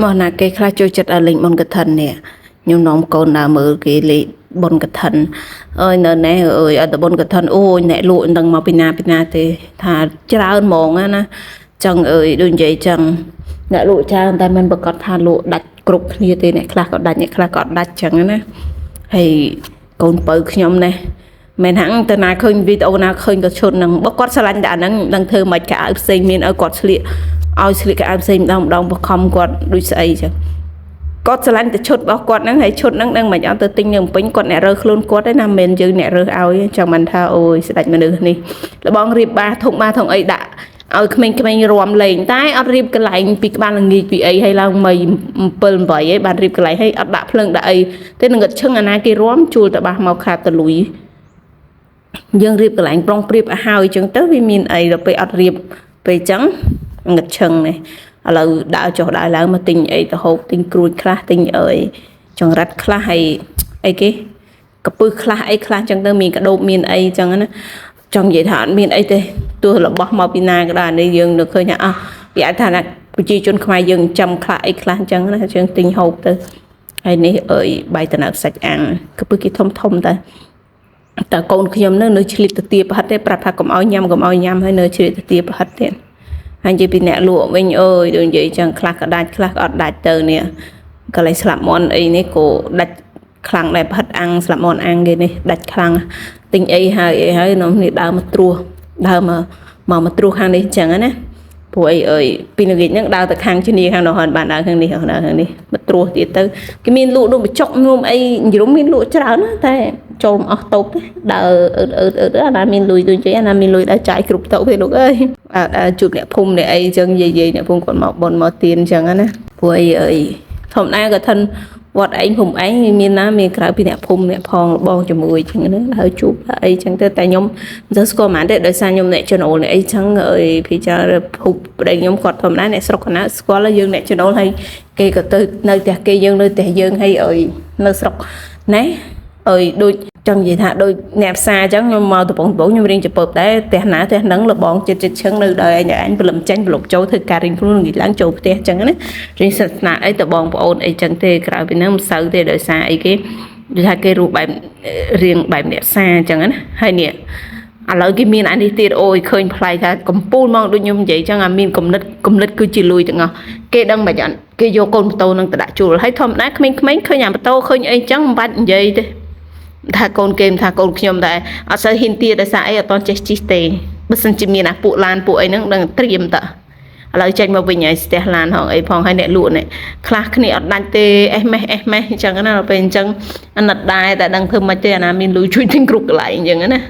មកណាគេខ្លះចូលចិត្តឲ្យលេងបុណ្យកឋិននេះខ្ញុំនាំកូនដើរមើលគេលេងបុណ្យកឋិនអើយនៅនេះអើយអត់បុណ្យកឋិនអូយអ្នកលក់នឹងមកពីណាទេថាច្រើនហ្មងណាចឹងអើយដូចនិយាយចឹងអ្នកលក់ច្រើនតែមិនប្រកាសថាលក់ដាច់គ្រប់គ្នាទេអ្នកខ្លះក៏ដាច់អ្នកខ្លះក៏ដាច់ចឹងណាហើយកូនបើខ្ញុំនេះមិនហាំងទៅណាឃើញវីដេអូណាឃើញក៏ឈុតនឹងបើគាត់ឆ្លាញ់តែអាហ្នឹងនឹងធ្វើមិនកៅផ្សេងមានឲ្យគាត់ស្លៀកកៅផ្សេងម្ដងបខំគាត់ដូចស្អីចឹងគាត់ឆ្លាញ់តែឈុតរបស់គាត់ហ្នឹងហើយឈុតហ្នឹងនឹងមិនអត់ទៅទិញនៅពេញគាត់អ្នករើខ្លួនគាត់ទេណាមិនយើងអ្នករើឲ្យចឹងមិនថាអូយស្ដេចមនុស្សនេះលបងរៀបបាធំអីដាក់ឲ្យក្មេងៗរំលេងតែអត់រៀបកន្លែងពីក្បាលល្ងាចពីអីហើយឡើងមី7 8ឯងបានរៀបកន្លែងឲ្យអត់ដាក់ភ្លើងដាក់អីទេនឹងឈឹងអាណាគេរំជួលទៅបាសមកខាតតលុយយើងរៀបកន្លែងប្រុងប្រៀបឲ្យហើយចឹងទៅវាមានអីដល់ពេលអត់រៀបពេលចឹងងឹតឈឹងនេះឥឡូវដើរចុះដើរឡើងមកទិញអីទៅហូបទិញក្រួយខ្លះទិញអីចង្រិតខ្លះហើយអីគេកពឹសខ្លះអីខ្លះចឹងទៅមានកដោបមានអីចឹងណាចង់និយាយថាអត់មានអីទេទោះរបស់មកពីណាក៏ដោយនេះយើងនៅឃើញថាអោះវាអាចថាប្រជាជនខ្មែរយើងចាំខ្លះអីខ្លះចឹងណាយើងទិញហូបទៅហើយនេះអើយបាយតំណើសាច់អាំងកពឹសគេធំតែកូនខ្ញុំនៅឆ្លៀតទៅទាប្រហិតទេប្រាប់ថាកុំឲ្យញ៉ាំហើយនៅឆ្លៀតទៅទាប្រហិតទៀតហើយនិយាយពីអ្នកលក់វិញអើយដូចនិយាយចឹងខ្លះក៏ដាច់ខ្លះក៏អត់ដាច់ទៅនេះកន្លែងស្លាប់មន់អីនេះក៏ដាច់ខ្លាំងដែរប្រហិតអាំងស្លាប់មន់អាំងគេនេះដាច់ខ្លាំងទិញអីហើយនំនេះដើរមកត្រួសដើរមកត្រួសខាងនេះចឹងណាព្រោះអីអើយពីល្ងាចហ្នឹងដើរទៅខាងជំនាខាងនោះហើយបានដើរខាងនេះមកត្រួសទៀតទៅគេមានលក់ដូចបញ្ចុកញោមអីយរុំមានលក់ច្រើនណាតែចូលមកអស់តូបទេដើរអាណាមានលុយដូចអាណាមានលុយដើរចាយគ្រប់តូបទេលោកអើយជួបអ្នកភូមិអ្នកអីចឹងយាយអ្នកភូមិគាត់មកបនមកទៀនចឹងណាព្រោះអីធម្មតាក៏ឋិនវត្តឯងភូមិឯងមានណាមានក្រៅពីអ្នកភូមិអ្នកផងបងជាមួយចឹងហ្នឹងហើយជួបអីចឹងទៅតែខ្ញុំមិនស្គាល់ហ្មងទេដោយសារខ្ញុំអ្នកចំណូលអ្នកអីចឹងអើយពីចាភូមិប្តីខ្ញុំគាត់ធម្មតាអ្នកស្រុកកណ្ដាលស្គាល់យើងអ្នកចំណូលហើយគេក៏ទៅនៅផ្ទះគេយើងនៅផ្ទះយើងហើយអើយនៅស្រុកណែអើយដូចចង់និយាយថាដូចអ្នកផ្សារអញ្ចឹងខ្ញុំមកតំបងខ្ញុំរៀងចពើដែរផ្ទះណាផ្ទះហ្នឹងលបងចិត្តឈឹងនៅដល់ឯងព្រលឹមចាញ់ប្រឡប់ចូលធ្វើការរៀងខ្លួននិយាយឡើងចូលផ្ទះអញ្ចឹងណារៀងសិក្សាអីតបងប្អូនអីចឹងទេក្រៅពីហ្នឹងមិនសូវទេដោយសារអីគេដូចថាគេរូបបែបរៀងបែបអ្នកផ្សារអញ្ចឹងណាហើយនេះឥឡូវគេមានអានេះទៀតអូយឃើញប្លែកថាកំពូលមកដូចខ្ញុំនិយាយចឹងអាមានគំនិតគឺជាលុយទាំងអស់គេដឹងមិនអត់គេយកកូនម៉ូតូនឹងទៅដាក់ជួលហើយធម្មតាក្មេងៗឃើញអាម៉ូតូឃើញអីចឹងមិនបាច់និយាយទេថាកូនគេថាកូនខ្ញុំដែរអត់សូវហ៊ានទៀតដោយសារអីអត់តចេះជិះទេបើសិនជាមានអាពួកឡានពួកអីហ្នឹងដឹងត្រៀមតឥឡូវចេញមកវិញហើយស្ទះឡានហងអីផងហើយអ្នកលក់នេះខ្លះគ្នាអត់ដាច់ទេអេសម៉េសអញ្ចឹងណាដល់ពេលអញ្ចឹងអាណិតដែរតែដឹងធ្វើមិនទេអាណាមានលុយជួយទិញគ្រប់កន្លែងអញ្ចឹងណា